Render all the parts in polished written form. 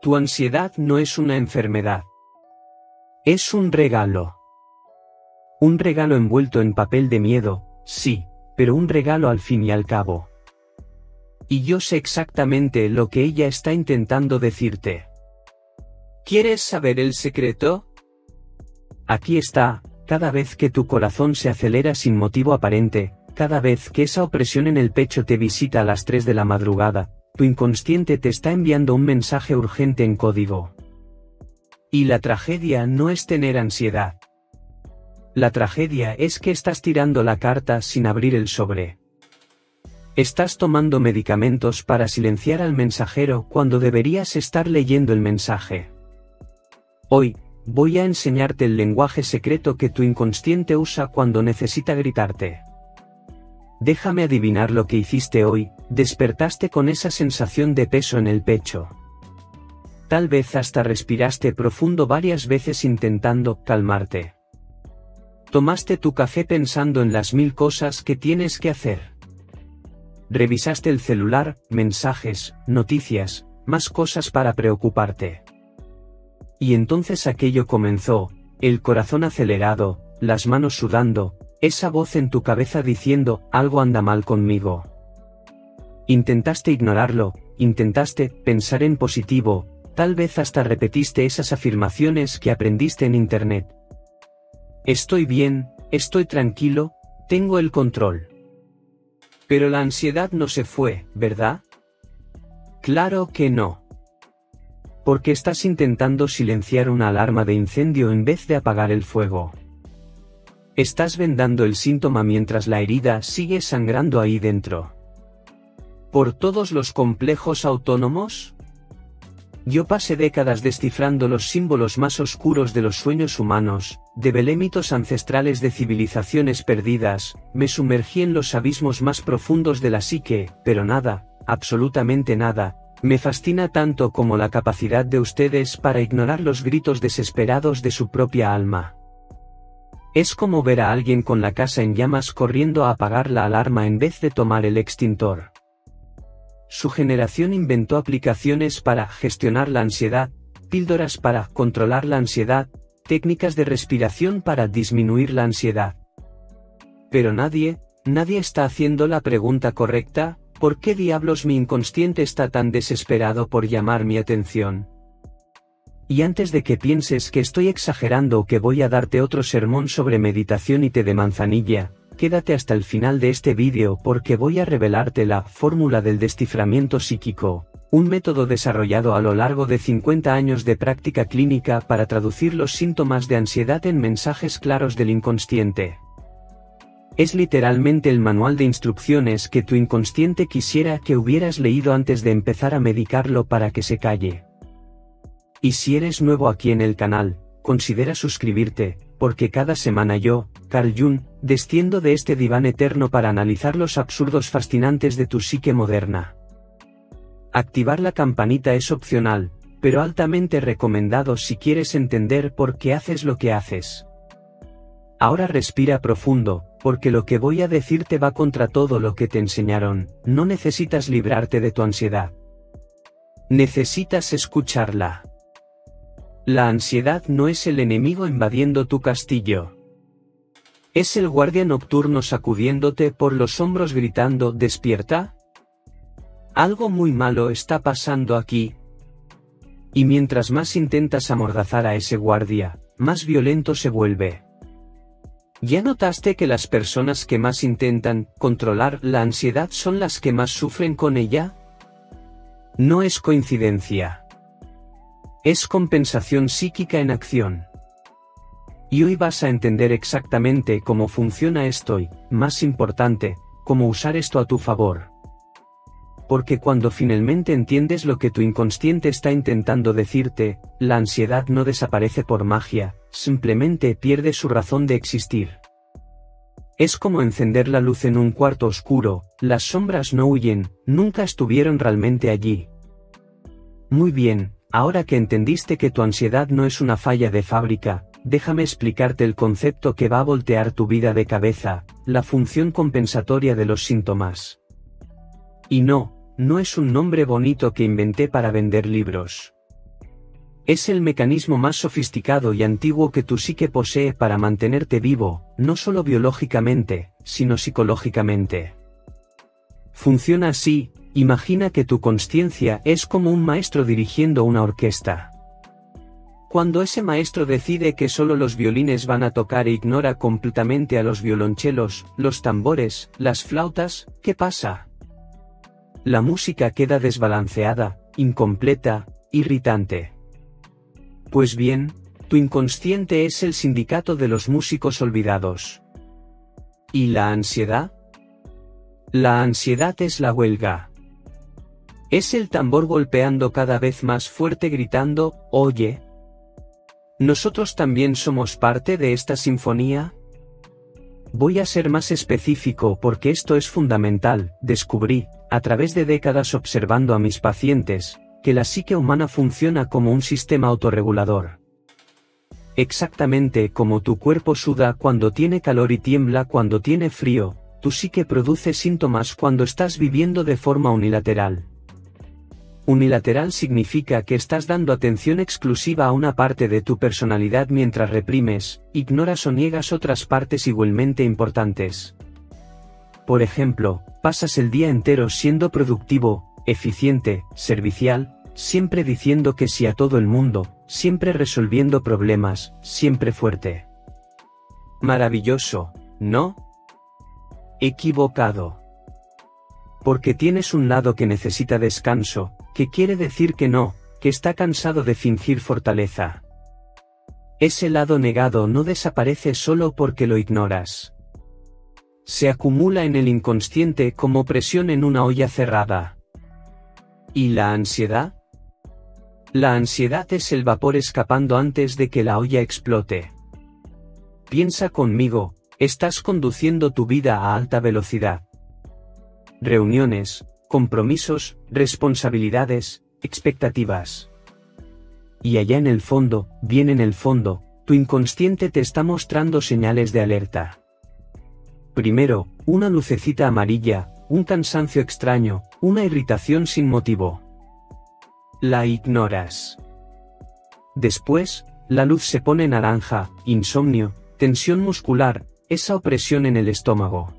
Tu ansiedad no es una enfermedad. Es un regalo. Un regalo envuelto en papel de miedo, sí, pero un regalo al fin y al cabo. Y yo sé exactamente lo que ella está intentando decirte. ¿Quieres saber el secreto? Aquí está, cada vez que tu corazón se acelera sin motivo aparente, cada vez que esa opresión en el pecho te visita a las 3 de la madrugada, tu inconsciente te está enviando un mensaje urgente en código. Y la tragedia no es tener ansiedad. La tragedia es que estás tirando la carta sin abrir el sobre. Estás tomando medicamentos para silenciar al mensajero cuando deberías estar leyendo el mensaje. Hoy, voy a enseñarte el lenguaje secreto que tu inconsciente usa cuando necesita gritarte. Déjame adivinar lo que hiciste hoy, despertaste con esa sensación de peso en el pecho. Tal vez hasta respiraste profundo varias veces intentando calmarte. Tomaste tu café pensando en las 1000 cosas que tienes que hacer. Revisaste el celular, mensajes, noticias, más cosas para preocuparte. Y entonces aquello comenzó, el corazón acelerado, las manos sudando, esa voz en tu cabeza diciendo, algo anda mal conmigo. Intentaste ignorarlo, intentaste pensar en positivo, tal vez hasta repetiste esas afirmaciones que aprendiste en internet. Estoy bien, estoy tranquilo, tengo el control. Pero la ansiedad no se fue, ¿verdad? Claro que no. Porque estás intentando silenciar una alarma de incendio en vez de apagar el fuego. Estás vendando el síntoma mientras la herida sigue sangrando ahí dentro. ¿Por todos los complejos autónomos? Yo pasé décadas descifrando los símbolos más oscuros de los sueños humanos, develé mitos ancestrales de civilizaciones perdidas, me sumergí en los abismos más profundos de la psique, pero nada, absolutamente nada, me fascina tanto como la capacidad de ustedes para ignorar los gritos desesperados de su propia alma. Es como ver a alguien con la casa en llamas corriendo a apagar la alarma en vez de tomar el extintor. Su generación inventó aplicaciones para gestionar la ansiedad, píldoras para controlar la ansiedad, técnicas de respiración para disminuir la ansiedad. Pero nadie está haciendo la pregunta correcta, ¿por qué diablos mi inconsciente está tan desesperado por llamar mi atención? Y antes de que pienses que estoy exagerando o que voy a darte otro sermón sobre meditación y té de manzanilla, quédate hasta el final de este vídeo porque voy a revelarte la fórmula del desciframiento psíquico, un método desarrollado a lo largo de 50 años de práctica clínica para traducir los síntomas de ansiedad en mensajes claros del inconsciente. Es literalmente el manual de instrucciones que tu inconsciente quisiera que hubieras leído antes de empezar a medicarlo para que se calle. Y si eres nuevo aquí en el canal, considera suscribirte, porque cada semana yo, Carl Jung, desciendo de este diván eterno para analizar los absurdos fascinantes de tu psique moderna. Activar la campanita es opcional, pero altamente recomendado si quieres entender por qué haces lo que haces. Ahora respira profundo, porque lo que voy a decirte va contra todo lo que te enseñaron, no necesitas librarte de tu ansiedad. Necesitas escucharla. La ansiedad no es el enemigo invadiendo tu castillo. ¿Es el guardia nocturno sacudiéndote por los hombros gritando «¡Despierta!»? Algo muy malo está pasando aquí. Y mientras más intentas amordazar a ese guardia, más violento se vuelve. ¿Ya notaste que las personas que más intentan controlar la ansiedad son las que más sufren con ella? No es coincidencia. Es compensación psíquica en acción. Y hoy vas a entender exactamente cómo funciona esto y, más importante, cómo usar esto a tu favor. Porque cuando finalmente entiendes lo que tu inconsciente está intentando decirte, la ansiedad no desaparece por magia, simplemente pierde su razón de existir. Es como encender la luz en un cuarto oscuro, las sombras no huyen, nunca estuvieron realmente allí. Muy bien. Ahora que entendiste que tu ansiedad no es una falla de fábrica, déjame explicarte el concepto que va a voltear tu vida de cabeza, la función compensatoria de los síntomas. Y no es un nombre bonito que inventé para vender libros. Es el mecanismo más sofisticado y antiguo que tu psique posee para mantenerte vivo, no solo biológicamente, sino psicológicamente. Funciona así: imagina que tu consciencia es como un maestro dirigiendo una orquesta. Cuando ese maestro decide que solo los violines van a tocar e ignora completamente a los violonchelos, los tambores, las flautas, ¿qué pasa? La música queda desbalanceada, incompleta, irritante. Pues bien, tu inconsciente es el sindicato de los músicos olvidados. ¿Y la ansiedad? La ansiedad es la huelga. Es el tambor golpeando cada vez más fuerte gritando, «Oye, ¿nosotros también somos parte de esta sinfonía?» Voy a ser más específico porque esto es fundamental. Descubrí, a través de décadas observando a mis pacientes, que la psique humana funciona como un sistema autorregulador. Exactamente como tu cuerpo suda cuando tiene calor y tiembla cuando tiene frío, tu psique produce síntomas cuando estás viviendo de forma unilateral. Unilateral significa que estás dando atención exclusiva a una parte de tu personalidad mientras reprimes, ignoras o niegas otras partes igualmente importantes. Por ejemplo, pasas el día entero siendo productivo, eficiente, servicial, siempre diciendo que sí a todo el mundo, siempre resolviendo problemas, siempre fuerte. Maravilloso, ¿no? Equivocado. Porque tienes un lado que necesita descanso, que quiere decir que no, que está cansado de fingir fortaleza. Ese lado negado no desaparece solo porque lo ignoras. Se acumula en el inconsciente como presión en una olla cerrada. ¿Y la ansiedad? La ansiedad es el vapor escapando antes de que la olla explote. Piensa conmigo, estás conduciendo tu vida a alta velocidad. Reuniones, compromisos, responsabilidades, expectativas. Y allá en el fondo, bien en el fondo, tu inconsciente te está mostrando señales de alerta. Primero, una lucecita amarilla, un cansancio extraño, una irritación sin motivo. La ignoras. Después, la luz se pone naranja, insomnio, tensión muscular, esa opresión en el estómago.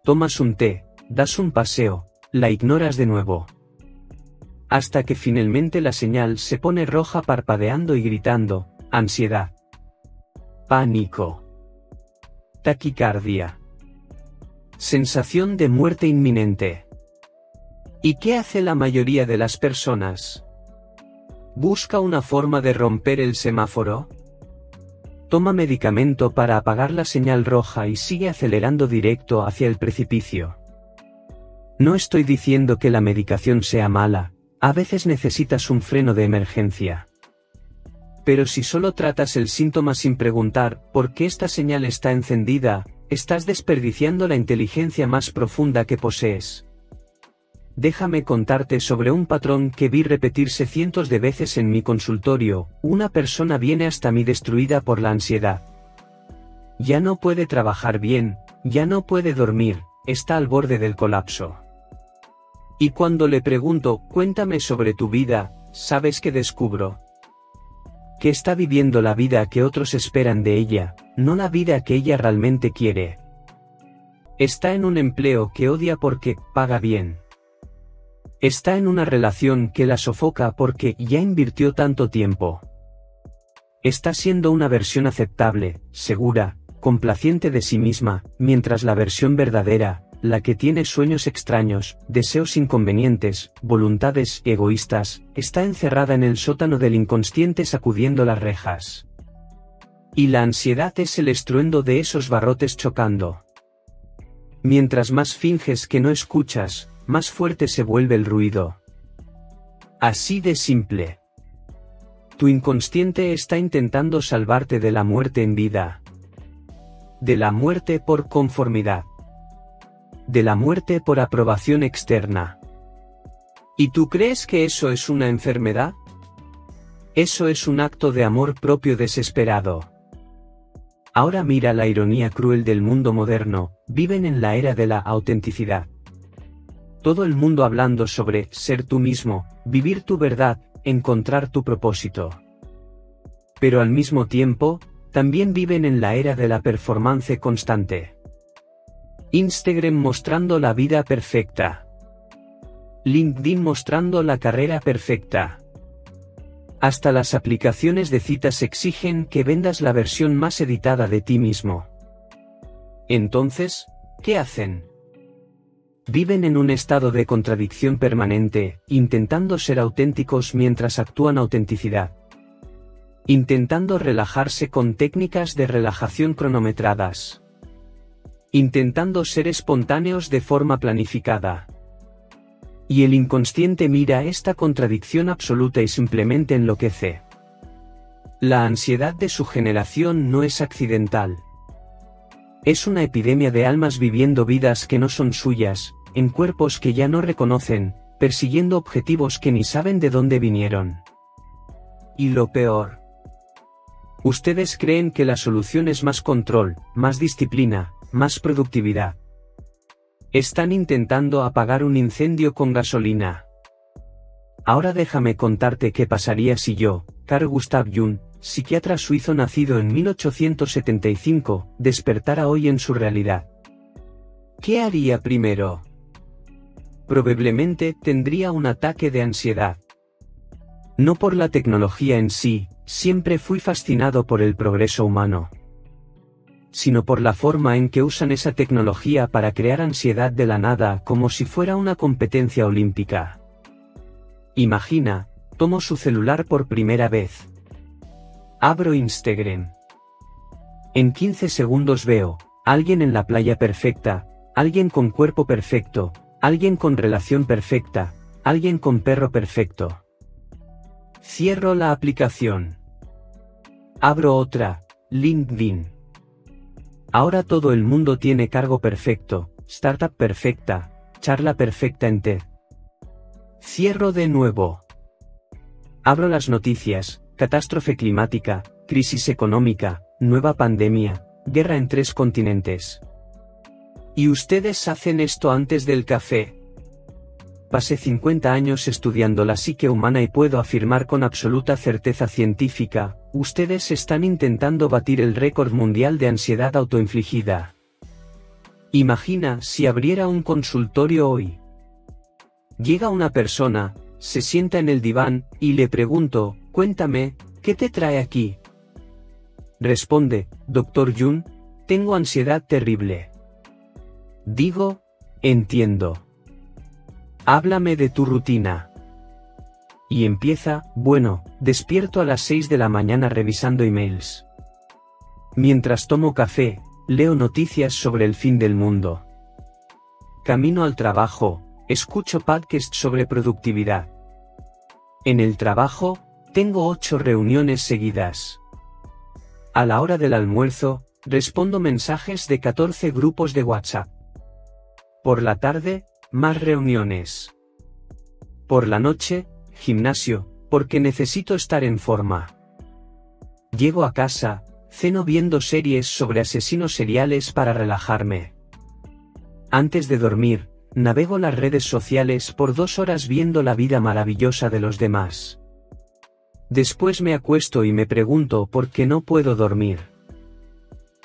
Tomas un té, das un paseo, la ignoras de nuevo. Hasta que finalmente la señal se pone roja parpadeando y gritando, ansiedad. Pánico. Taquicardia. Sensación de muerte inminente. ¿Y qué hace la mayoría de las personas? ¿Busca una forma de romper el semáforo? Toma medicamento para apagar la señal roja y sigue acelerando directo hacia el precipicio. No estoy diciendo que la medicación sea mala, a veces necesitas un freno de emergencia. Pero si solo tratas el síntoma sin preguntar por qué esta señal está encendida, estás desperdiciando la inteligencia más profunda que posees. Déjame contarte sobre un patrón que vi repetirse cientos de veces en mi consultorio. Una persona viene hasta mí destruida por la ansiedad. Ya no puede trabajar bien, ya no puede dormir, está al borde del colapso. Y cuando le pregunto, cuéntame sobre tu vida, ¿sabes qué descubro? Que está viviendo la vida que otros esperan de ella, no la vida que ella realmente quiere. Está en un empleo que odia porque paga bien. Está en una relación que la sofoca porque ya invirtió tanto tiempo. Está siendo una versión aceptable, segura, complaciente de sí misma, mientras la versión verdadera, la que tiene sueños extraños, deseos inconvenientes, voluntades egoístas, está encerrada en el sótano del inconsciente sacudiendo las rejas. Y la ansiedad es el estruendo de esos barrotes chocando. Mientras más finges que no escuchas, más fuerte se vuelve el ruido. Así de simple. Tu inconsciente está intentando salvarte de la muerte en vida. De la muerte por conformidad. De la muerte por aprobación externa. ¿Y tú crees que eso es una enfermedad? Eso es un acto de amor propio desesperado. Ahora mira la ironía cruel del mundo moderno, viven en la era de la autenticidad. Todo el mundo hablando sobre ser tú mismo, vivir tu verdad, encontrar tu propósito. Pero al mismo tiempo, también viven en la era de la performance constante. Instagram mostrando la vida perfecta. LinkedIn mostrando la carrera perfecta. Hasta las aplicaciones de citas exigen que vendas la versión más editada de ti mismo. Entonces, ¿qué hacen? Viven en un estado de contradicción permanente, intentando ser auténticos mientras actúan autenticidad. Intentando relajarse con técnicas de relajación cronometradas. Intentando ser espontáneos de forma planificada. Y el inconsciente mira esta contradicción absoluta y simplemente enloquece. La ansiedad de su generación no es accidental. Es una epidemia de almas viviendo vidas que no son suyas, en cuerpos que ya no reconocen, persiguiendo objetivos que ni saben de dónde vinieron. Y lo peor. Ustedes creen que la solución es más control, más disciplina, más productividad. Están intentando apagar un incendio con gasolina. Ahora déjame contarte qué pasaría si yo, Carl Gustav Jung, psiquiatra suizo nacido en 1875, despertara hoy en su realidad. ¿Qué haría primero? Probablemente tendría un ataque de ansiedad. No por la tecnología en sí, siempre fui fascinado por el progreso humano. Sino por la forma en que usan esa tecnología para crear ansiedad de la nada como si fuera una competencia olímpica. Imagina, tomo su celular por primera vez. Abro Instagram. En 15 segundos veo, alguien en la playa perfecta, alguien con cuerpo perfecto, alguien con relación perfecta, alguien con perro perfecto. Cierro la aplicación. Abro otra, LinkedIn. Ahora todo el mundo tiene cargo perfecto, startup perfecta, charla perfecta en TED. Cierro de nuevo. Abro las noticias, catástrofe climática, crisis económica, nueva pandemia, guerra en 3 continentes. ¿Y ustedes hacen esto antes del café? Pasé 50 años estudiando la psique humana y puedo afirmar con absoluta certeza científica, ustedes están intentando batir el récord mundial de ansiedad autoinfligida. Imagina si abriera un consultorio hoy. Llega una persona, se sienta en el diván, y le pregunto, cuéntame, ¿qué te trae aquí? Responde, Dr. Jung, tengo ansiedad terrible. Digo, entiendo. Háblame de tu rutina. Y empieza, bueno, despierto a las 6 de la mañana revisando emails. Mientras tomo café, leo noticias sobre el fin del mundo. Camino al trabajo, escucho podcasts sobre productividad. En el trabajo, tengo 8 reuniones seguidas. A la hora del almuerzo, respondo mensajes de 14 grupos de WhatsApp. Por la tarde, más reuniones. Por la noche, gimnasio, porque necesito estar en forma. Llego a casa, ceno viendo series sobre asesinos seriales para relajarme. Antes de dormir, navego las redes sociales por 2 horas viendo la vida maravillosa de los demás. Después me acuesto y me pregunto por qué no puedo dormir.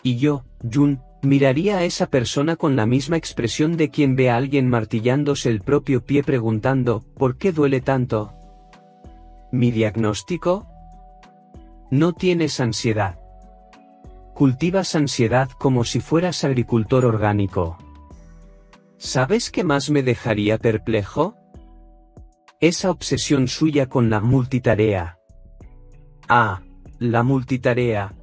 Y yo, Jung, miraría a esa persona con la misma expresión de quien ve a alguien martillándose el propio pie preguntando, ¿por qué duele tanto? ¿Mi diagnóstico? No tienes ansiedad. Cultivas ansiedad como si fueras agricultor orgánico. ¿Sabes qué más me dejaría perplejo? Esa obsesión suya con la multitarea. Ah, la multitarea.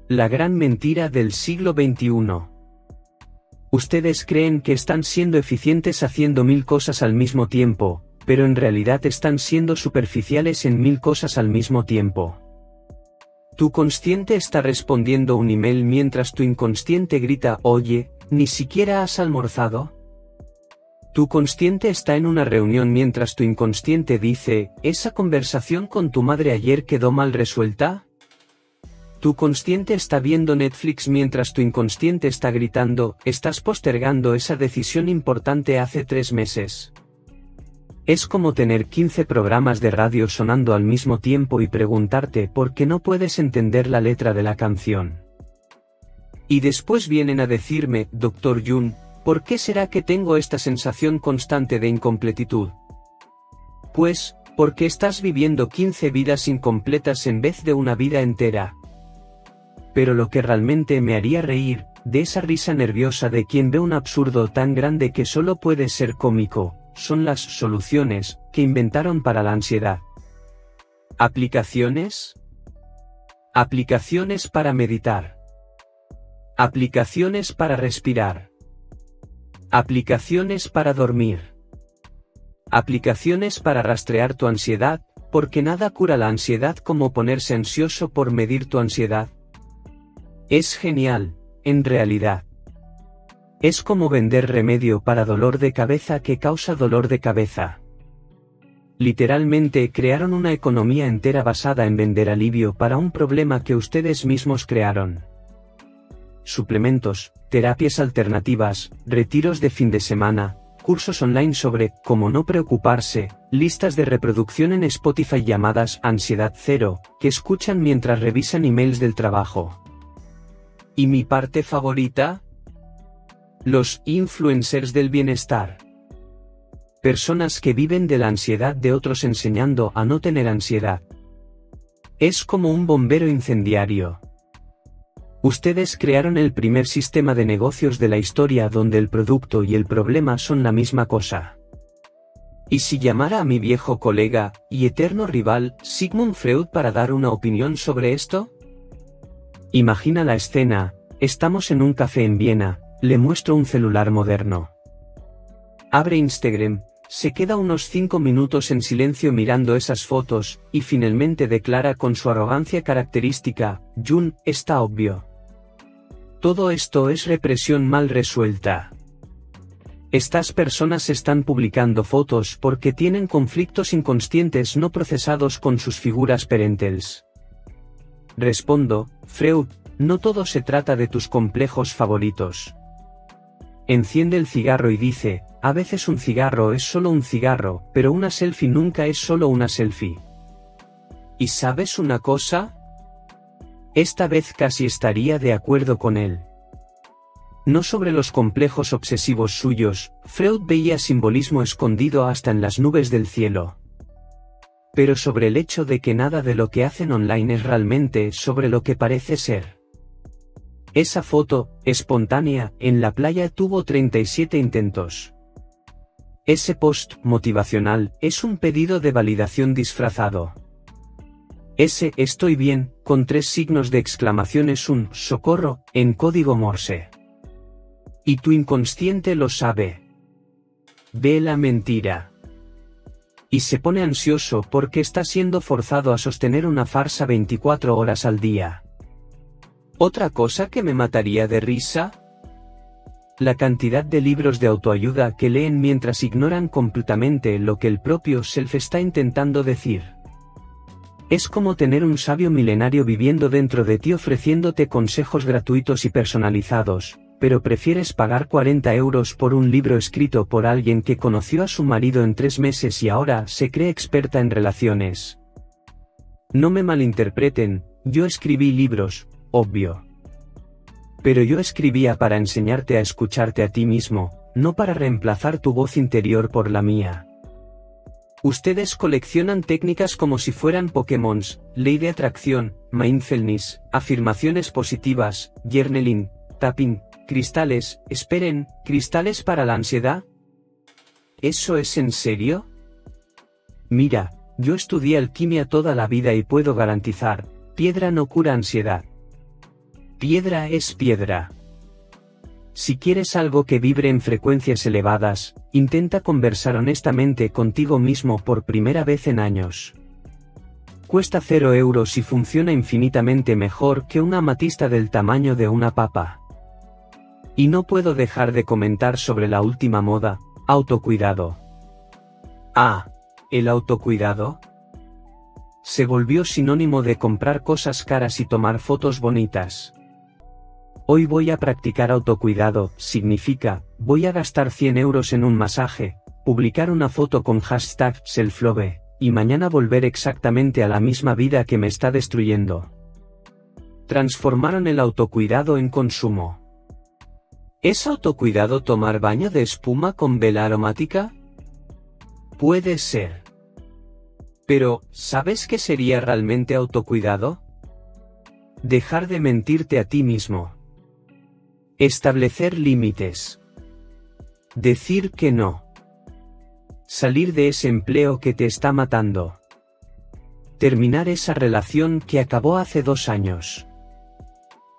La gran mentira del siglo XXI. Ustedes creen que están siendo eficientes haciendo 1000 cosas al mismo tiempo, pero en realidad están siendo superficiales en 1000 cosas al mismo tiempo. Tu consciente está respondiendo un email mientras tu inconsciente grita, oye, ¿ni siquiera has almorzado? Tu consciente está en una reunión mientras tu inconsciente dice, ¿esa conversación con tu madre ayer quedó mal resuelta? Tu consciente está viendo Netflix mientras tu inconsciente está gritando, estás postergando esa decisión importante hace 3 meses. Es como tener 15 programas de radio sonando al mismo tiempo y preguntarte por qué no puedes entender la letra de la canción. Y después vienen a decirme, Dr. Jun, ¿por qué será que tengo esta sensación constante de incompletitud? Pues, porque estás viviendo 15 vidas incompletas en vez de una vida entera. Pero lo que realmente me haría reír, de esa risa nerviosa de quien ve un absurdo tan grande que solo puede ser cómico, son las soluciones que inventaron para la ansiedad. ¿Aplicaciones? Aplicaciones para meditar. Aplicaciones para respirar. Aplicaciones para dormir. Aplicaciones para rastrear tu ansiedad, porque nada cura la ansiedad como ponerse ansioso por medir tu ansiedad. Es genial, en realidad. Es como vender remedio para dolor de cabeza que causa dolor de cabeza. Literalmente crearon una economía entera basada en vender alivio para un problema que ustedes mismos crearon. Suplementos, terapias alternativas, retiros de fin de semana, cursos online sobre cómo no preocuparse, listas de reproducción en Spotify llamadas Ansiedad Cero, que escuchan mientras revisan emails del trabajo. ¿Y mi parte favorita? Los influencers del bienestar. Personas que viven de la ansiedad de otros enseñando a no tener ansiedad. Es como un bombero incendiario. Ustedes crearon el primer sistema de negocios de la historia donde el producto y el problema son la misma cosa. ¿Y si llamara a mi viejo colega y eterno rival, Sigmund Freud, para dar una opinión sobre esto? Imagina la escena, estamos en un café en Viena, le muestro un celular moderno. Abre Instagram, se queda unos 5 minutos en silencio mirando esas fotos, y finalmente declara con su arrogancia característica, Jun, está obvio. Todo esto es represión mal resuelta. Estas personas están publicando fotos porque tienen conflictos inconscientes no procesados con sus figuras parentales. Respondo, Freud, no todo se trata de tus complejos favoritos. Enciende el cigarro y dice, a veces un cigarro es solo un cigarro, pero una selfie nunca es solo una selfie. ¿Y sabes una cosa? Esta vez casi estaría de acuerdo con él. No sobre los complejos obsesivos suyos, Freud veía simbolismo escondido hasta en las nubes del cielo. Pero sobre el hecho de que nada de lo que hacen online es realmente sobre lo que parece ser. Esa foto, espontánea, en la playa tuvo 37 intentos. Ese post motivacional es un pedido de validación disfrazado. Ese estoy bien, con 3 signos de exclamación es un socorro, en código Morse. Y tu inconsciente lo sabe. Ve la mentira. Y se pone ansioso porque está siendo forzado a sostener una farsa 24 horas al día. ¿Otra cosa que me mataría de risa? La cantidad de libros de autoayuda que leen mientras ignoran completamente lo que el propio self está intentando decir. Es como tener un sabio milenario viviendo dentro de ti ofreciéndote consejos gratuitos y personalizados, pero prefieres pagar 40 euros por un libro escrito por alguien que conoció a su marido en 3 meses y ahora se cree experta en relaciones. No me malinterpreten, yo escribí libros, obvio. Pero yo escribía para enseñarte a escucharte a ti mismo, no para reemplazar tu voz interior por la mía. Ustedes coleccionan técnicas como si fueran Pokémons, ley de atracción, mindfulness, afirmaciones positivas, journaling, tapping, cristales, esperen, ¿cristales para la ansiedad? ¿Eso es en serio? Mira, yo estudié alquimia toda la vida y puedo garantizar, piedra no cura ansiedad. Piedra es piedra. Si quieres algo que vibre en frecuencias elevadas, intenta conversar honestamente contigo mismo por primera vez en años. Cuesta 0 euros y funciona infinitamente mejor que una amatista del tamaño de una papa. Y no puedo dejar de comentar sobre la última moda, autocuidado. Ah, ¿el autocuidado? Se volvió sinónimo de comprar cosas caras y tomar fotos bonitas. Hoy voy a practicar autocuidado, significa, voy a gastar 100 euros en un masaje, publicar una foto con hashtag selflove, y mañana volver exactamente a la misma vida que me está destruyendo. Transformaron el autocuidado en consumo. ¿Es autocuidado tomar baño de espuma con vela aromática? Puede ser. Pero, ¿sabes qué sería realmente autocuidado? Dejar de mentirte a ti mismo. Establecer límites. Decir que no. Salir de ese empleo que te está matando. Terminar esa relación que acabó hace 2 años.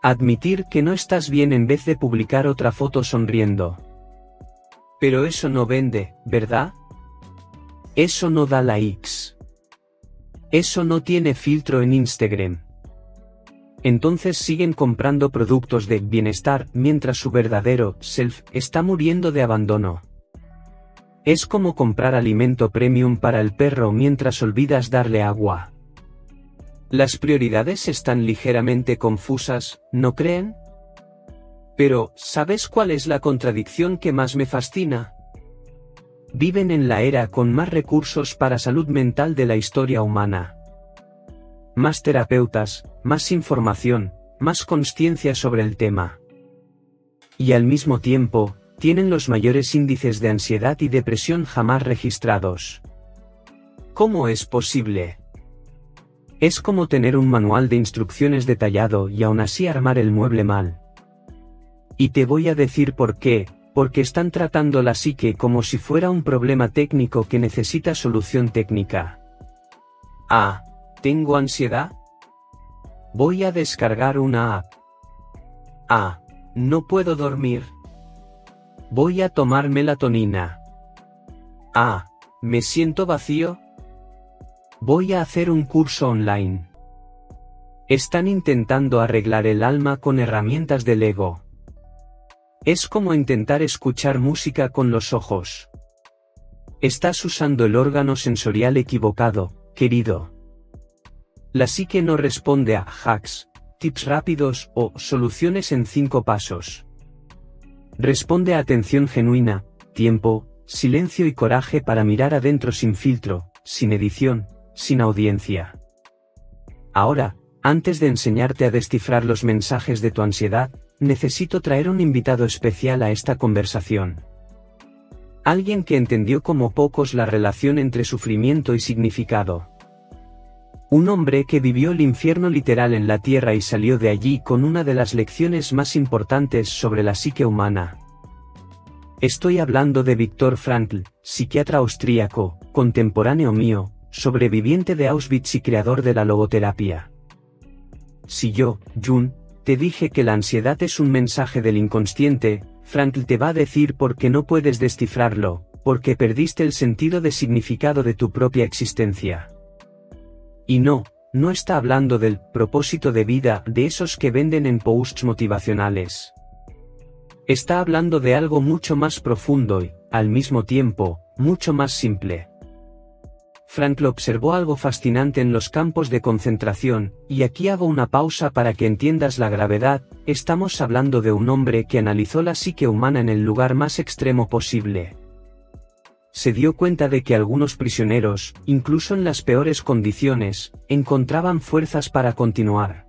Admitir que no estás bien en vez de publicar otra foto sonriendo. Pero eso no vende, ¿verdad? Eso no da likes. Eso no tiene filtro en Instagram. Entonces siguen comprando productos de bienestar mientras su verdadero self está muriendo de abandono. Es como comprar alimento premium para el perro mientras olvidas darle agua. Las prioridades están ligeramente confusas, ¿no creen? Pero, ¿sabes cuál es la contradicción que más me fascina? Viven en la era con más recursos para salud mental de la historia humana. Más terapeutas, más información, más consciencia sobre el tema. Y al mismo tiempo, tienen los mayores índices de ansiedad y depresión jamás registrados. ¿Cómo es posible? Es como tener un manual de instrucciones detallado y aún así armar el mueble mal. Y te voy a decir por qué, porque están tratando la psique como si fuera un problema técnico que necesita solución técnica. Ah, ¿tengo ansiedad? Voy a descargar una app. Ah, no puedo dormir. Voy a tomar melatonina. Ah, ¿me siento vacío? Voy a hacer un curso online. Están intentando arreglar el alma con herramientas del ego. Es como intentar escuchar música con los ojos. Estás usando el órgano sensorial equivocado, querido. La psique no responde a hacks, tips rápidos o soluciones en 5 pasos. Responde a atención genuina, tiempo, silencio y coraje para mirar adentro sin filtro, sin edición, sin audiencia. Ahora, antes de enseñarte a descifrar los mensajes de tu ansiedad, necesito traer un invitado especial a esta conversación. Alguien que entendió como pocos la relación entre sufrimiento y significado. Un hombre que vivió el infierno literal en la tierra y salió de allí con una de las lecciones más importantes sobre la psique humana. Estoy hablando de Viktor Frankl, psiquiatra austríaco, contemporáneo mío, sobreviviente de Auschwitz y creador de la logoterapia. Si yo, Jun, te dije que la ansiedad es un mensaje del inconsciente, Frankl te va a decir por qué no puedes descifrarlo, porque perdiste el sentido de significado de tu propia existencia. Y no está hablando del propósito de vida de esos que venden en posts motivacionales. Está hablando de algo mucho más profundo y, al mismo tiempo, mucho más simple. Frankl observó algo fascinante en los campos de concentración, y aquí hago una pausa para que entiendas la gravedad. Estamos hablando de un hombre que analizó la psique humana en el lugar más extremo posible. Se dio cuenta de que algunos prisioneros, incluso en las peores condiciones, encontraban fuerzas para continuar.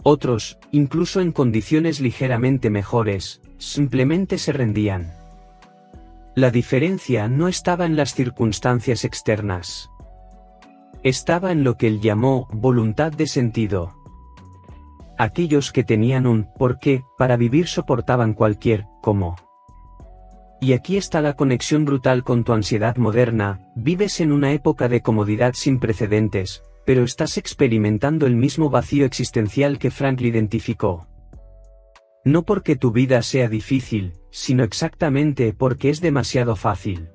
Otros, incluso en condiciones ligeramente mejores, simplemente se rendían. La diferencia no estaba en las circunstancias externas. Estaba en lo que él llamó voluntad de sentido. Aquellos que tenían un porqué para vivir soportaban cualquier cómo. Y aquí está la conexión brutal con tu ansiedad moderna. Vives en una época de comodidad sin precedentes, pero estás experimentando el mismo vacío existencial que Frankl identificó. No porque tu vida sea difícil, sino exactamente porque es demasiado fácil.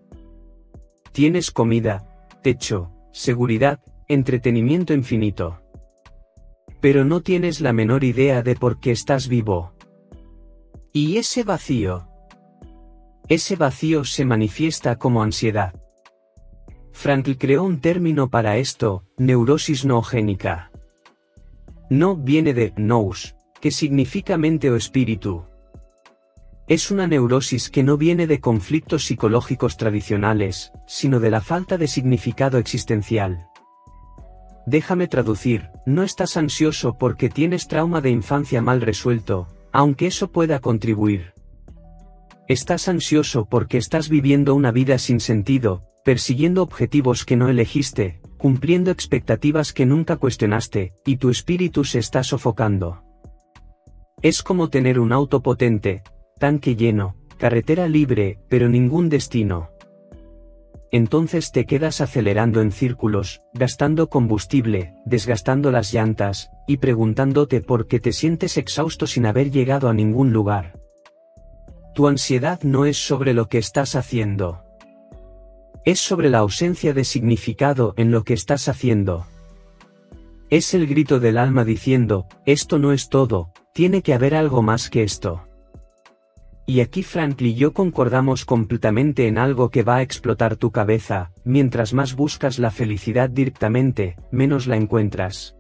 Tienes comida, techo, seguridad, entretenimiento infinito. Pero no tienes la menor idea de por qué estás vivo. Y ese vacío se manifiesta como ansiedad. Frankl creó un término para esto, neurosis noogénica. No viene de nous, que significa mente o espíritu. Es una neurosis que no viene de conflictos psicológicos tradicionales, sino de la falta de significado existencial. Déjame traducir, no estás ansioso porque tienes trauma de infancia mal resuelto, aunque eso pueda contribuir. Estás ansioso porque estás viviendo una vida sin sentido, persiguiendo objetivos que no elegiste, cumpliendo expectativas que nunca cuestionaste, y tu espíritu se está sofocando. Es como tener un auto potente, tanque lleno, carretera libre, pero ningún destino. Entonces te quedas acelerando en círculos, gastando combustible, desgastando las llantas, y preguntándote por qué te sientes exhausto sin haber llegado a ningún lugar. Tu ansiedad no es sobre lo que estás haciendo. Es sobre la ausencia de significado en lo que estás haciendo. Es el grito del alma diciendo, esto no es todo, tiene que haber algo más que esto. Y aquí Frankl y yo concordamos completamente en algo que va a explotar tu cabeza, mientras más buscas la felicidad directamente, menos la encuentras.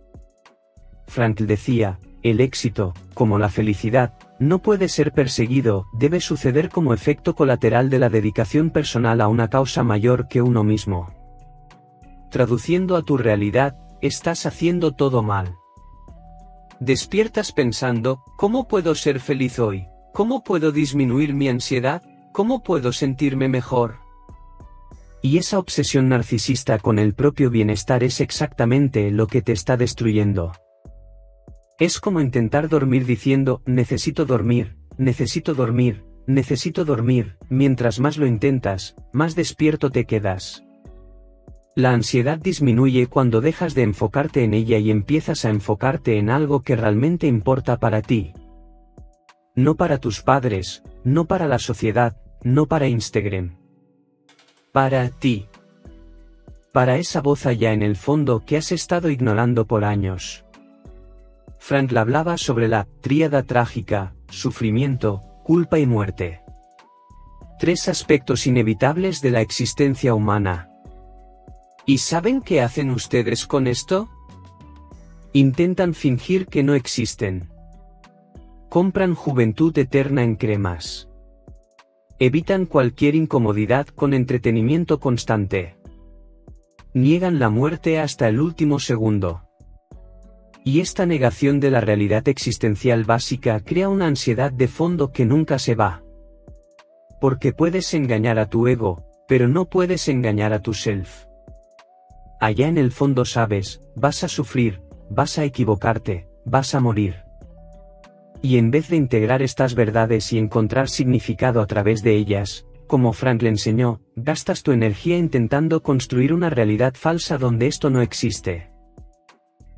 Frankl decía, el éxito, como la felicidad, no puede ser perseguido, debe suceder como efecto colateral de la dedicación personal a una causa mayor que uno mismo. Traduciendo a tu realidad, estás haciendo todo mal. Despiertas pensando, ¿cómo puedo ser feliz hoy? ¿Cómo puedo disminuir mi ansiedad? ¿Cómo puedo sentirme mejor? Y esa obsesión narcisista con el propio bienestar es exactamente lo que te está destruyendo. Es como intentar dormir diciendo, necesito dormir, necesito dormir, necesito dormir, mientras más lo intentas, más despierto te quedas. La ansiedad disminuye cuando dejas de enfocarte en ella y empiezas a enfocarte en algo que realmente importa para ti. No para tus padres, no para la sociedad, no para Instagram. Para ti. Para esa voz allá en el fondo que has estado ignorando por años. Frankl hablaba sobre la tríada trágica, sufrimiento, culpa y muerte. 3 aspectos inevitables de la existencia humana. ¿Y saben qué hacen ustedes con esto? Intentan fingir que no existen. Compran juventud eterna en cremas. Evitan cualquier incomodidad con entretenimiento constante. Niegan la muerte hasta el último segundo. Y esta negación de la realidad existencial básica crea una ansiedad de fondo que nunca se va. Porque puedes engañar a tu ego, pero no puedes engañar a tu self. Allá en el fondo sabes, vas a sufrir, vas a equivocarte, vas a morir. Y en vez de integrar estas verdades y encontrar significado a través de ellas, como Frankl enseñó, gastas tu energía intentando construir una realidad falsa donde esto no existe.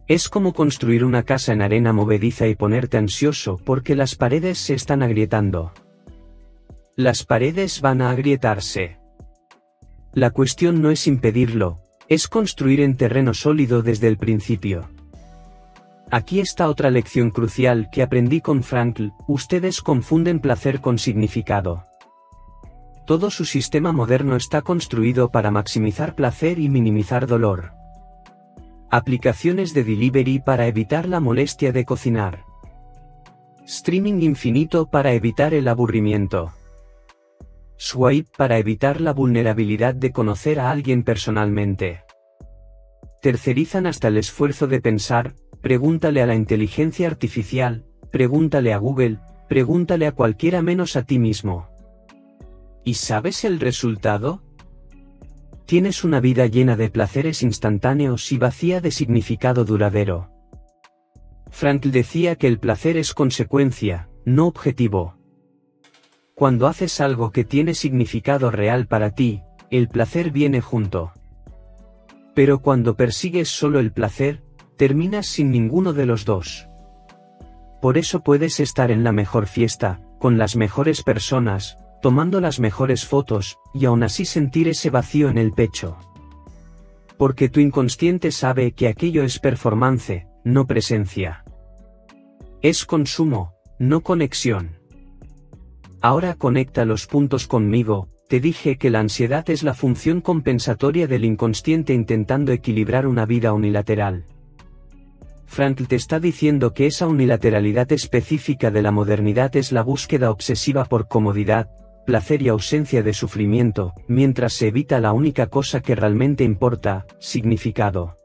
Es como construir una casa en arena movediza y ponerte ansioso porque las paredes se están agrietando. Las paredes van a agrietarse. La cuestión no es impedirlo, es construir en terreno sólido desde el principio. Aquí está otra lección crucial que aprendí con Frankl, ustedes confunden placer con significado. Todo su sistema moderno está construido para maximizar placer y minimizar dolor. Aplicaciones de delivery para evitar la molestia de cocinar. Streaming infinito para evitar el aburrimiento. Swipe para evitar la vulnerabilidad de conocer a alguien personalmente. Tercerizan hasta el esfuerzo de pensar, pregúntale a la inteligencia artificial, pregúntale a Google, pregúntale a cualquiera menos a ti mismo. ¿Y sabes el resultado? Tienes una vida llena de placeres instantáneos y vacía de significado duradero. Frankl decía que el placer es consecuencia, no objetivo. Cuando haces algo que tiene significado real para ti, el placer viene junto. Pero cuando persigues solo el placer, terminas sin ninguno de los dos. Por eso puedes estar en la mejor fiesta, con las mejores personas, tomando las mejores fotos, y aún así sentir ese vacío en el pecho. Porque tu inconsciente sabe que aquello es performance, no presencia. Es consumo, no conexión. Ahora conecta los puntos conmigo, te dije que la ansiedad es la función compensatoria del inconsciente intentando equilibrar una vida unilateral. Frankl te está diciendo que esa unilateralidad específica de la modernidad es la búsqueda obsesiva por comodidad, placer y ausencia de sufrimiento, mientras se evita la única cosa que realmente importa, significado.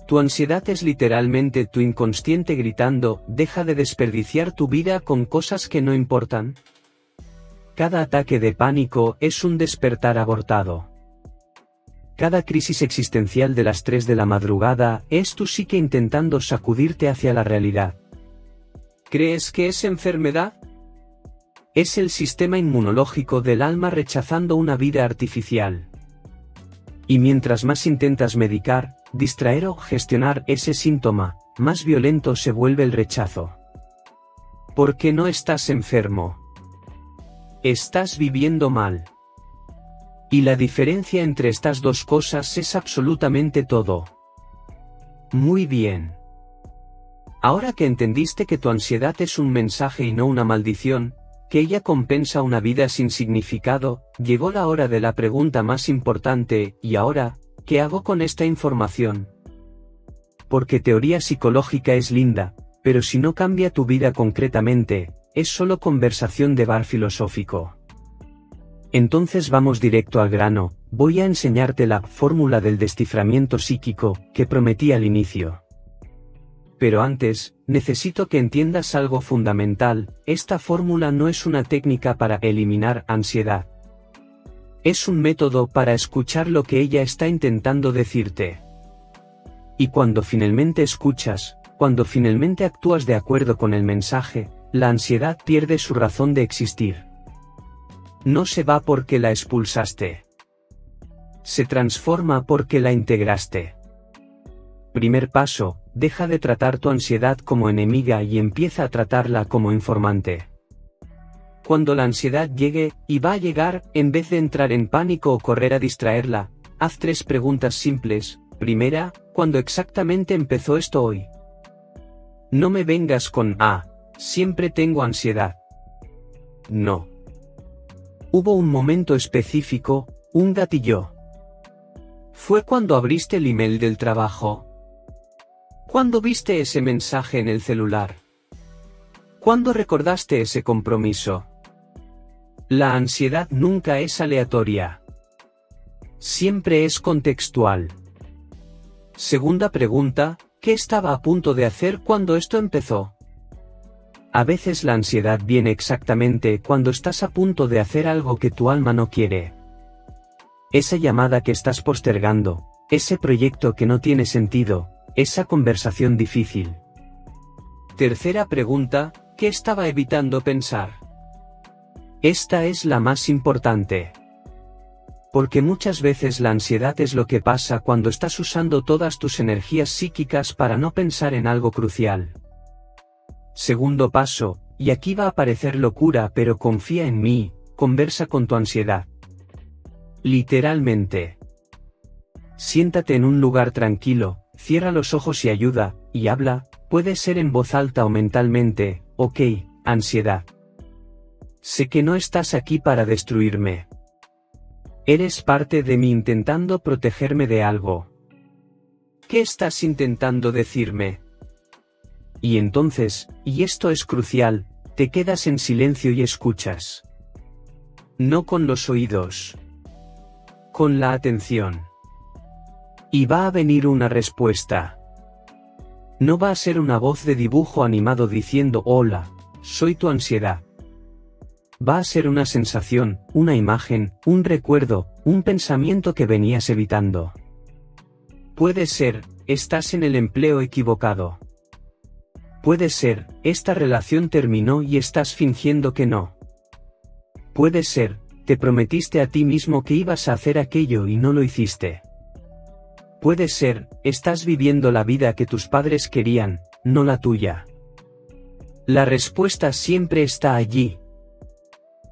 Tu ansiedad es literalmente tu inconsciente gritando, deja de desperdiciar tu vida con cosas que no importan. Cada ataque de pánico es un despertar abortado. Cada crisis existencial de las 3 de la madrugada es tu psique intentando sacudirte hacia la realidad. ¿Crees que es enfermedad? Es el sistema inmunológico del alma rechazando una vida artificial. Y mientras más intentas medicar, distraer o gestionar ese síntoma, más violento se vuelve el rechazo. Porque no estás enfermo. Estás viviendo mal. Y la diferencia entre estas dos cosas es absolutamente todo. Muy bien. Ahora que entendiste que tu ansiedad es un mensaje y no una maldición, que ella compensa una vida sin significado, llegó la hora de la pregunta más importante, ¿y ahora, qué hago con esta información? Porque teoría psicológica es linda, pero si no cambia tu vida concretamente, es solo conversación de bar filosófico. Entonces vamos directo al grano, voy a enseñarte la fórmula del desciframiento psíquico, que prometí al inicio. Pero antes, necesito que entiendas algo fundamental, esta fórmula no es una técnica para eliminar ansiedad. Es un método para escuchar lo que ella está intentando decirte. Y cuando finalmente escuchas, cuando finalmente actúas de acuerdo con el mensaje, la ansiedad pierde su razón de existir. No se va porque la expulsaste. Se transforma porque la integraste. Primer paso, deja de tratar tu ansiedad como enemiga y empieza a tratarla como informante. Cuando la ansiedad llegue, y va a llegar, en vez de entrar en pánico o correr a distraerla, haz 3 preguntas simples. Primera, ¿cuándo exactamente empezó esto hoy? No me vengas con, siempre tengo ansiedad. No. Hubo un momento específico, un gatillo. ¿Fue cuando abriste el email del trabajo? ¿Cuándo viste ese mensaje en el celular? ¿Cuándo recordaste ese compromiso? La ansiedad nunca es aleatoria. Siempre es contextual. Segunda pregunta, ¿qué estaba a punto de hacer cuando esto empezó? A veces la ansiedad viene exactamente cuando estás a punto de hacer algo que tu alma no quiere. Esa llamada que estás postergando, ese proyecto que no tiene sentido, esa conversación difícil. Tercera pregunta, ¿qué estaba evitando pensar? Esta es la más importante. Porque muchas veces la ansiedad es lo que pasa cuando estás usando todas tus energías psíquicas para no pensar en algo crucial. Segundo paso, y aquí va a parecer locura pero confía en mí, conversa con tu ansiedad. Literalmente. Siéntate en un lugar tranquilo, cierra los ojos y habla, puede ser en voz alta o mentalmente, ok, ansiedad. Sé que no estás aquí para destruirme. Eres parte de mí intentando protegerme de algo. ¿Qué estás intentando decirme? Y entonces, y esto es crucial, te quedas en silencio y escuchas. No con los oídos. Con la atención. Y va a venir una respuesta. No va a ser una voz de dibujo animado diciendo hola, soy tu ansiedad. Va a ser una sensación, una imagen, un recuerdo, un pensamiento que venías evitando. Puede ser, estás en el empleo equivocado. Puede ser, esta relación terminó y estás fingiendo que no. Puede ser, te prometiste a ti mismo que ibas a hacer aquello y no lo hiciste. Puede ser, estás viviendo la vida que tus padres querían, no la tuya. La respuesta siempre está allí.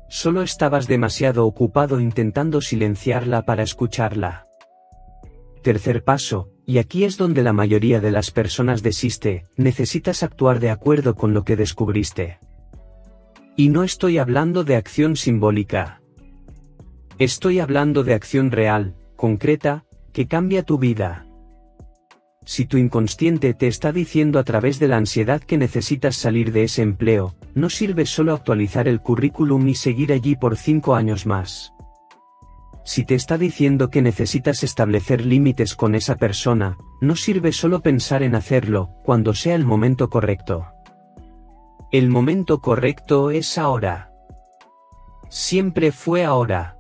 Solo estabas demasiado ocupado intentando silenciarla para escucharla. Tercer paso, y aquí es donde la mayoría de las personas desiste, necesitas actuar de acuerdo con lo que descubriste. Y no estoy hablando de acción simbólica. Estoy hablando de acción real, concreta, que cambia tu vida. Si tu inconsciente te está diciendo a través de la ansiedad que necesitas salir de ese empleo, no sirve solo actualizar el currículum y seguir allí por 5 años más. Si te está diciendo que necesitas establecer límites con esa persona, no sirve solo pensar en hacerlo, cuando sea el momento correcto. El momento correcto es ahora. Siempre fue ahora.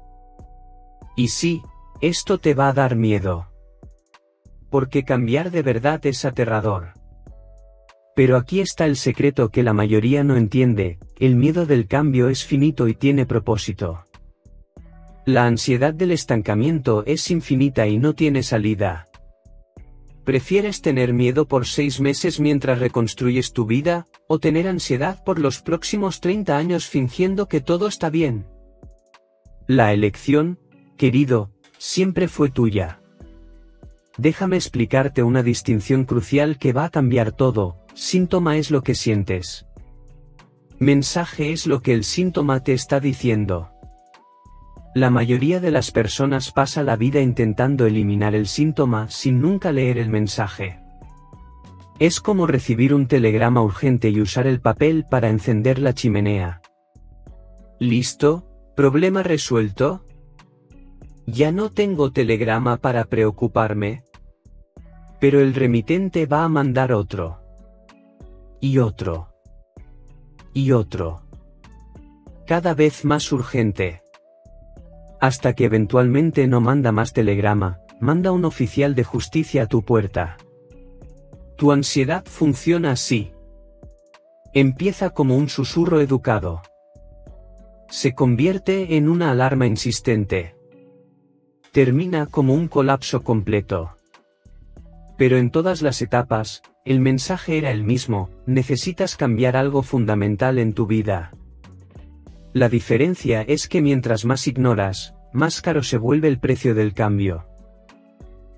Y sí, esto te va a dar miedo. Porque cambiar de verdad es aterrador. Pero aquí está el secreto que la mayoría no entiende: el miedo del cambio es finito y tiene propósito. La ansiedad del estancamiento es infinita y no tiene salida. ¿Prefieres tener miedo por 6 meses mientras reconstruyes tu vida, o tener ansiedad por los próximos 30 años fingiendo que todo está bien? La elección, querido, siempre fue tuya. Déjame explicarte una distinción crucial que va a cambiar todo: síntoma es lo que sientes. Mensaje es lo que el síntoma te está diciendo. La mayoría de las personas pasa la vida intentando eliminar el síntoma sin nunca leer el mensaje. Es como recibir un telegrama urgente y usar el papel para encender la chimenea. ¿Listo? ¿Problema resuelto? Ya no tengo telegrama para preocuparme. Pero el remitente va a mandar otro. Y otro. Y otro. Cada vez más urgente. Hasta que eventualmente no manda más telegrama, manda un oficial de justicia a tu puerta. Tu ansiedad funciona así. Empieza como un susurro educado. Se convierte en una alarma insistente. Termina como un colapso completo. Pero en todas las etapas, el mensaje era el mismo: necesitas cambiar algo fundamental en tu vida. La diferencia es que mientras más ignoras, más caro se vuelve el precio del cambio.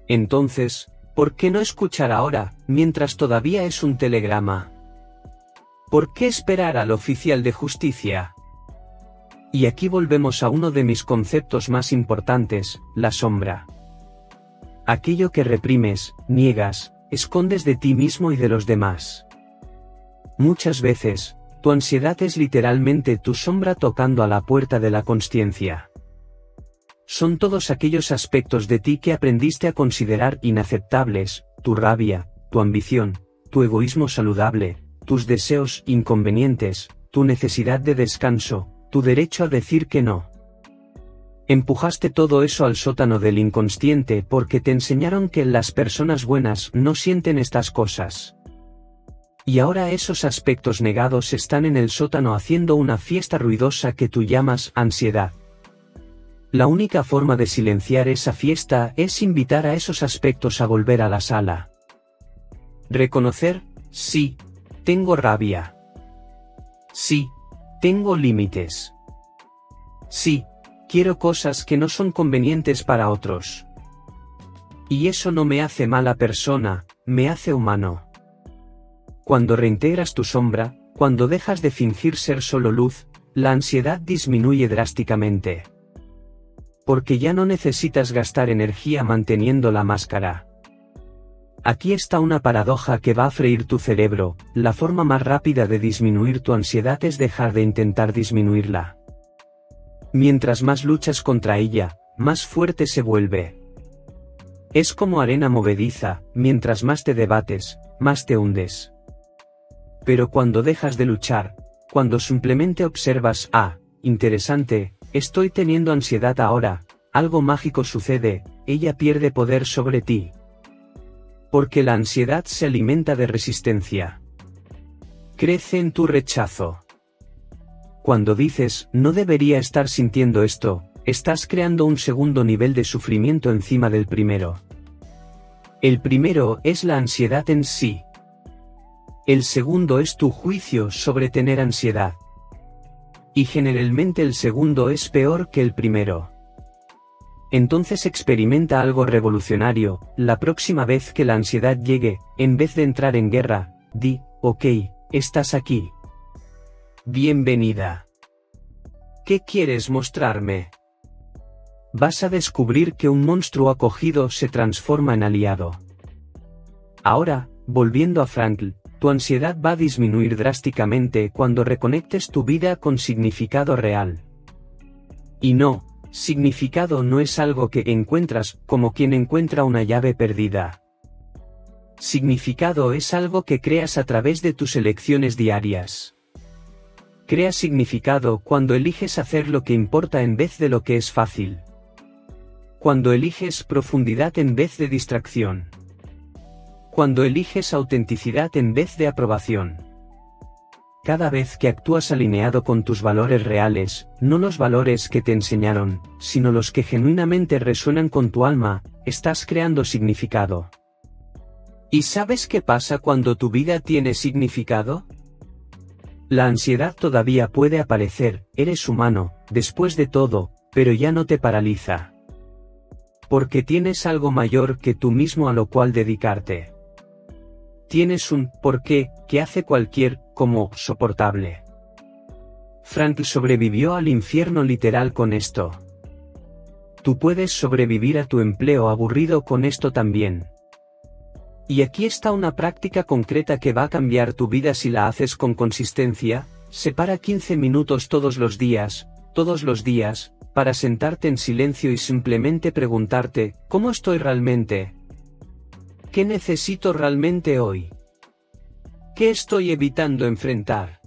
Entonces, ¿por qué no escuchar ahora, mientras todavía es un telegrama? ¿Por qué esperar al oficial de justicia? Y aquí volvemos a uno de mis conceptos más importantes: la sombra. Aquello que reprimes, niegas, escondes de ti mismo y de los demás. Muchas veces, tu ansiedad es literalmente tu sombra tocando a la puerta de la consciencia. Son todos aquellos aspectos de ti que aprendiste a considerar inaceptables: tu rabia, tu ambición, tu egoísmo saludable, tus deseos inconvenientes, tu necesidad de descanso, tu derecho a decir que no. Empujaste todo eso al sótano del inconsciente porque te enseñaron que las personas buenas no sienten estas cosas. Y ahora esos aspectos negados están en el sótano haciendo una fiesta ruidosa que tú llamas ansiedad. La única forma de silenciar esa fiesta es invitar a esos aspectos a volver a la sala. Reconocer: sí, tengo rabia. Sí, tengo límites. Sí, quiero cosas que no son convenientes para otros. Y eso no me hace mala persona, me hace humano. Cuando reintegras tu sombra, cuando dejas de fingir ser solo luz, la ansiedad disminuye drásticamente. Porque ya no necesitas gastar energía manteniendo la máscara. Aquí está una paradoja que va a freír tu cerebro: la forma más rápida de disminuir tu ansiedad es dejar de intentar disminuirla. Mientras más luchas contra ella, más fuerte se vuelve. Es como arena movediza: mientras más te debates, más te hundes. Pero cuando dejas de luchar, cuando simplemente observas: ah, interesante, estoy teniendo ansiedad ahora, algo mágico sucede, ella pierde poder sobre ti. Porque la ansiedad se alimenta de resistencia. Crece en tu rechazo. Cuando dices: no debería estar sintiendo esto, estás creando un segundo nivel de sufrimiento encima del primero. El primero es la ansiedad en sí. El segundo es tu juicio sobre tener ansiedad. Y generalmente el segundo es peor que el primero. Entonces experimenta algo revolucionario: la próxima vez que la ansiedad llegue, en vez de entrar en guerra, di: ok, estás aquí. Bienvenida. ¿Qué quieres mostrarme? Vas a descubrir que un monstruo acogido se transforma en aliado. Ahora, volviendo a Frankl, tu ansiedad va a disminuir drásticamente cuando reconectes tu vida con significado real. Y no, significado no es algo que encuentras como quien encuentra una llave perdida. Significado es algo que creas a través de tus elecciones diarias. Creas significado cuando eliges hacer lo que importa en vez de lo que es fácil. Cuando eliges profundidad en vez de distracción. Cuando eliges autenticidad en vez de aprobación. Cada vez que actúas alineado con tus valores reales, no los valores que te enseñaron, sino los que genuinamente resuenan con tu alma, estás creando significado. ¿Y sabes qué pasa cuando tu vida tiene significado? La ansiedad todavía puede aparecer, eres humano, después de todo, pero ya no te paraliza. Porque tienes algo mayor que tú mismo a lo cual dedicarte. Tienes un porqué que hace cualquier como soportable. Frankl sobrevivió al infierno literal con esto. Tú puedes sobrevivir a tu empleo aburrido con esto también. Y aquí está una práctica concreta que va a cambiar tu vida si la haces con consistencia. Separa 15 minutos todos los días, para sentarte en silencio y simplemente preguntarte, ¿cómo estoy realmente? ¿Qué necesito realmente hoy? ¿Qué estoy evitando enfrentar?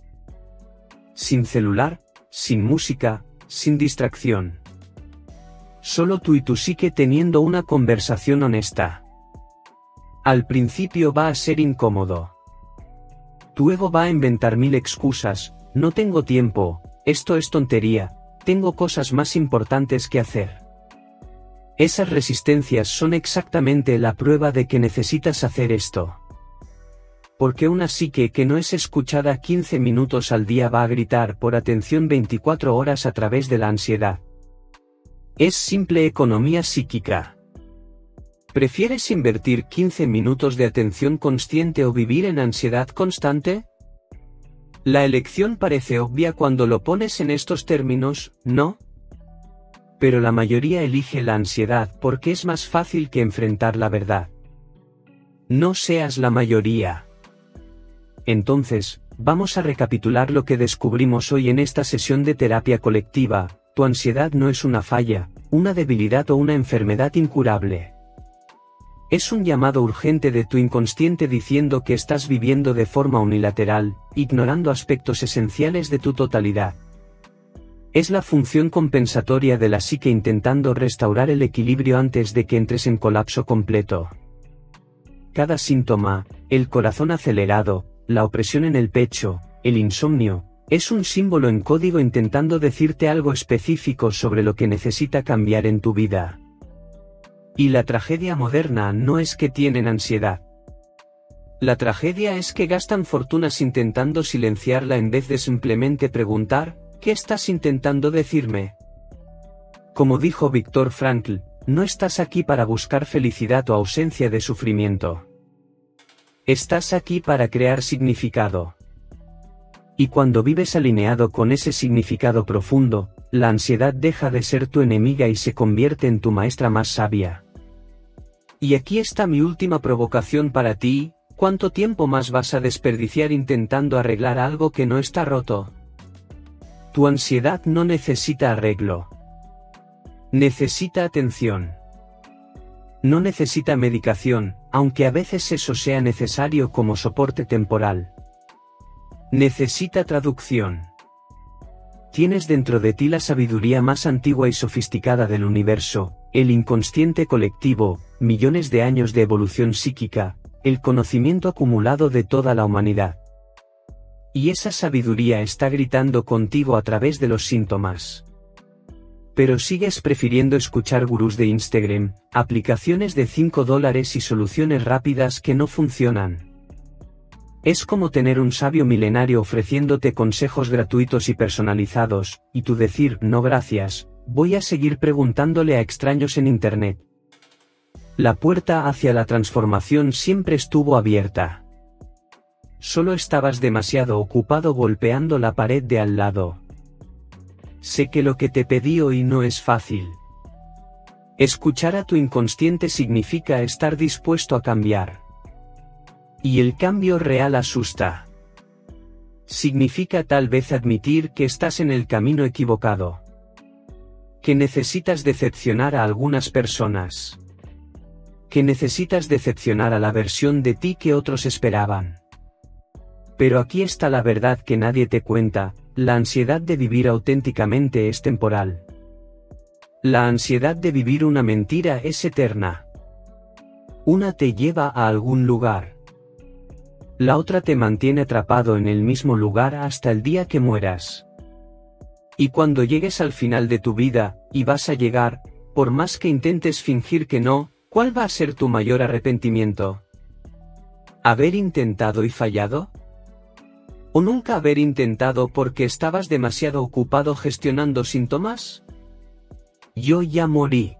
Sin celular, sin música, sin distracción. Solo tú y tu psique teniendo una conversación honesta. Al principio va a ser incómodo. Tu ego va a inventar 1000 excusas, no tengo tiempo, esto es tontería, tengo cosas más importantes que hacer. Esas resistencias son exactamente la prueba de que necesitas hacer esto. Porque una psique que no es escuchada 15 minutos al día va a gritar por atención 24 horas a través de la ansiedad. Es simple economía psíquica. ¿Prefieres invertir 15 minutos de atención consciente o vivir en ansiedad constante? La elección parece obvia cuando lo pones en estos términos, ¿no? Pero la mayoría elige la ansiedad porque es más fácil que enfrentar la verdad. No seas la mayoría. Entonces, vamos a recapitular lo que descubrimos hoy en esta sesión de terapia colectiva. Tu ansiedad no es una falla, una debilidad o una enfermedad incurable. Es un llamado urgente de tu inconsciente diciendo que estás viviendo de forma unilateral, ignorando aspectos esenciales de tu totalidad. Es la función compensatoria de la psique intentando restaurar el equilibrio antes de que entres en colapso completo. Cada síntoma, el corazón acelerado, la opresión en el pecho, el insomnio, es un símbolo en código intentando decirte algo específico sobre lo que necesita cambiar en tu vida. Y la tragedia moderna no es que tienen ansiedad. La tragedia es que gastan fortunas intentando silenciarla en vez de simplemente preguntar, ¿qué estás intentando decirme? Como dijo Viktor Frankl, no estás aquí para buscar felicidad o ausencia de sufrimiento. Estás aquí para crear significado. Y cuando vives alineado con ese significado profundo, la ansiedad deja de ser tu enemiga y se convierte en tu maestra más sabia. Y aquí está mi última provocación para ti, ¿cuánto tiempo más vas a desperdiciar intentando arreglar algo que no está roto? Tu ansiedad no necesita arreglo. Necesita atención. No necesita medicación, aunque a veces eso sea necesario como soporte temporal. Necesita traducción. Tienes dentro de ti la sabiduría más antigua y sofisticada del universo, el inconsciente colectivo, millones de años de evolución psíquica, el conocimiento acumulado de toda la humanidad. Y esa sabiduría está gritando contigo a través de los síntomas. Pero sigues prefiriendo escuchar gurús de Instagram, aplicaciones de $5 y soluciones rápidas que no funcionan. Es como tener un sabio milenario ofreciéndote consejos gratuitos y personalizados, y tú decir, no gracias, voy a seguir preguntándole a extraños en Internet. La puerta hacia la transformación siempre estuvo abierta. Solo estabas demasiado ocupado golpeando la pared de al lado. Sé que lo que te pedí hoy no es fácil. Escuchar a tu inconsciente significa estar dispuesto a cambiar. Y el cambio real asusta. Significa tal vez admitir que estás en el camino equivocado. Que necesitas decepcionar a algunas personas. Que necesitas decepcionar a la versión de ti que otros esperaban. Pero aquí está la verdad que nadie te cuenta: la ansiedad de vivir auténticamente es temporal. La ansiedad de vivir una mentira es eterna. Una te lleva a algún lugar. La otra te mantiene atrapado en el mismo lugar hasta el día que mueras. Y cuando llegues al final de tu vida, y vas a llegar, por más que intentes fingir que no, ¿cuál va a ser tu mayor arrepentimiento? ¿Haber intentado y fallado? ¿O nunca haber intentado porque estabas demasiado ocupado gestionando síntomas? Yo ya morí.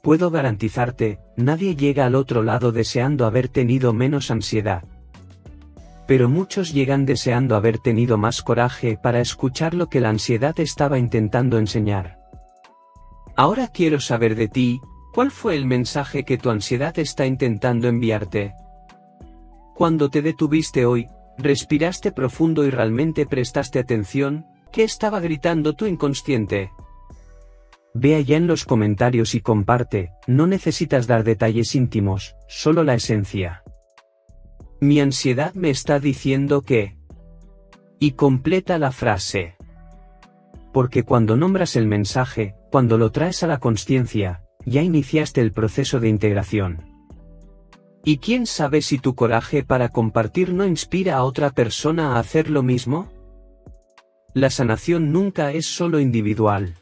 Puedo garantizarte, nadie llega al otro lado deseando haber tenido menos ansiedad. Pero muchos llegan deseando haber tenido más coraje para escuchar lo que la ansiedad estaba intentando enseñar. Ahora quiero saber de ti, ¿cuál fue el mensaje que tu ansiedad está intentando enviarte? Cuando te detuviste hoy, respiraste profundo y realmente prestaste atención, ¿qué estaba gritando tu inconsciente? Ve allá en los comentarios y comparte, no necesitas dar detalles íntimos, solo la esencia. Mi ansiedad me está diciendo que... Y completa la frase. Porque cuando nombras el mensaje, cuando lo traes a la consciencia, ya iniciaste el proceso de integración. ¿Y quién sabe si tu coraje para compartir no inspira a otra persona a hacer lo mismo? La sanación nunca es solo individual.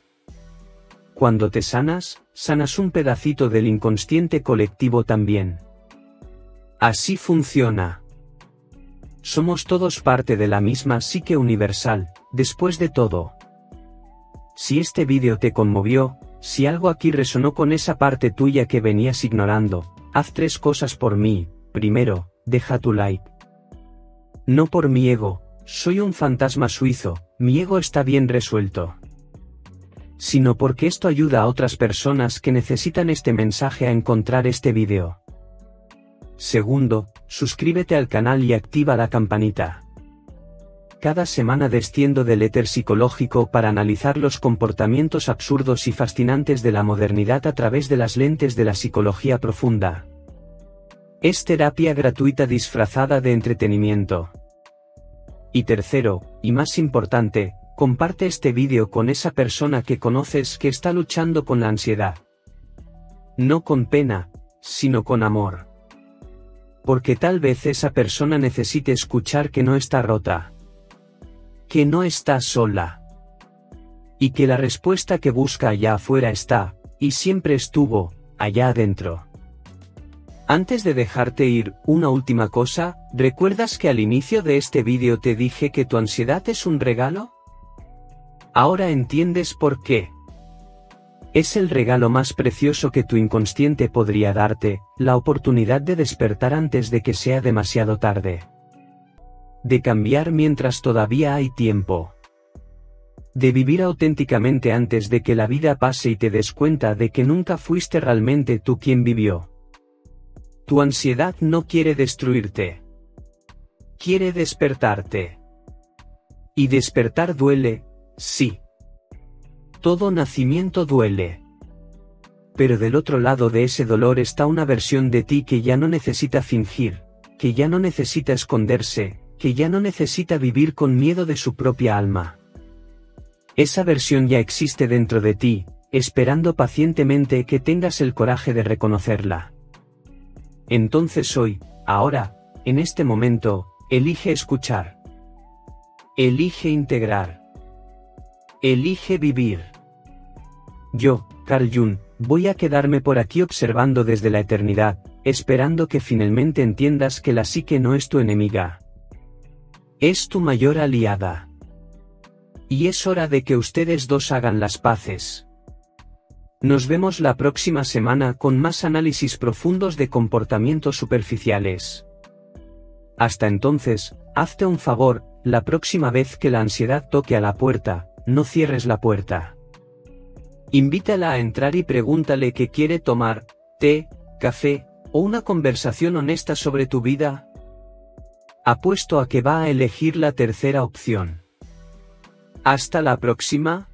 Cuando te sanas, sanas un pedacito del inconsciente colectivo también. Así funciona. Somos todos parte de la misma psique universal, después de todo. Si este vídeo te conmovió, si algo aquí resonó con esa parte tuya que venías ignorando, haz 3 cosas por mí. Primero, deja tu like. No por mi ego, soy un fantasma suizo, mi ego está bien resuelto. Sino porque esto ayuda a otras personas que necesitan este mensaje a encontrar este vídeo. Segundo, suscríbete al canal y activa la campanita. Cada semana desciendo del éter psicológico para analizar los comportamientos absurdos y fascinantes de la modernidad a través de las lentes de la psicología profunda. Es terapia gratuita disfrazada de entretenimiento. Y tercero, y más importante, comparte este vídeo con esa persona que conoces que está luchando con la ansiedad. No con pena, sino con amor. Porque tal vez esa persona necesite escuchar que no está rota. Que no está sola. Y que la respuesta que busca allá afuera está, y siempre estuvo, allá adentro. Antes de dejarte ir, una última cosa, ¿recuerdas que al inicio de este vídeo te dije que tu ansiedad es un regalo? Ahora entiendes por qué. Es el regalo más precioso que tu inconsciente podría darte, la oportunidad de despertar antes de que sea demasiado tarde. De cambiar mientras todavía hay tiempo. De vivir auténticamente antes de que la vida pase y te des cuenta de que nunca fuiste realmente tú quien vivió. Tu ansiedad no quiere destruirte. Quiere despertarte. Y despertar duele. Sí. Todo nacimiento duele. Pero del otro lado de ese dolor está una versión de ti que ya no necesita fingir, que ya no necesita esconderse, que ya no necesita vivir con miedo de su propia alma. Esa versión ya existe dentro de ti, esperando pacientemente que tengas el coraje de reconocerla. Entonces hoy, ahora, en este momento, elige escuchar. Elige integrar. Elige vivir. Yo, Carl Jung, voy a quedarme por aquí observando desde la eternidad, esperando que finalmente entiendas que la psique no es tu enemiga. Es tu mayor aliada. Y es hora de que ustedes dos hagan las paces. Nos vemos la próxima semana con más análisis profundos de comportamientos superficiales. Hasta entonces, hazte un favor, la próxima vez que la ansiedad toque a la puerta, no cierres la puerta. Invítala a entrar y pregúntale qué quiere tomar: té, café, ¿O una conversación honesta sobre tu vida? Apuesto a que va a elegir la tercera opción. Hasta la próxima.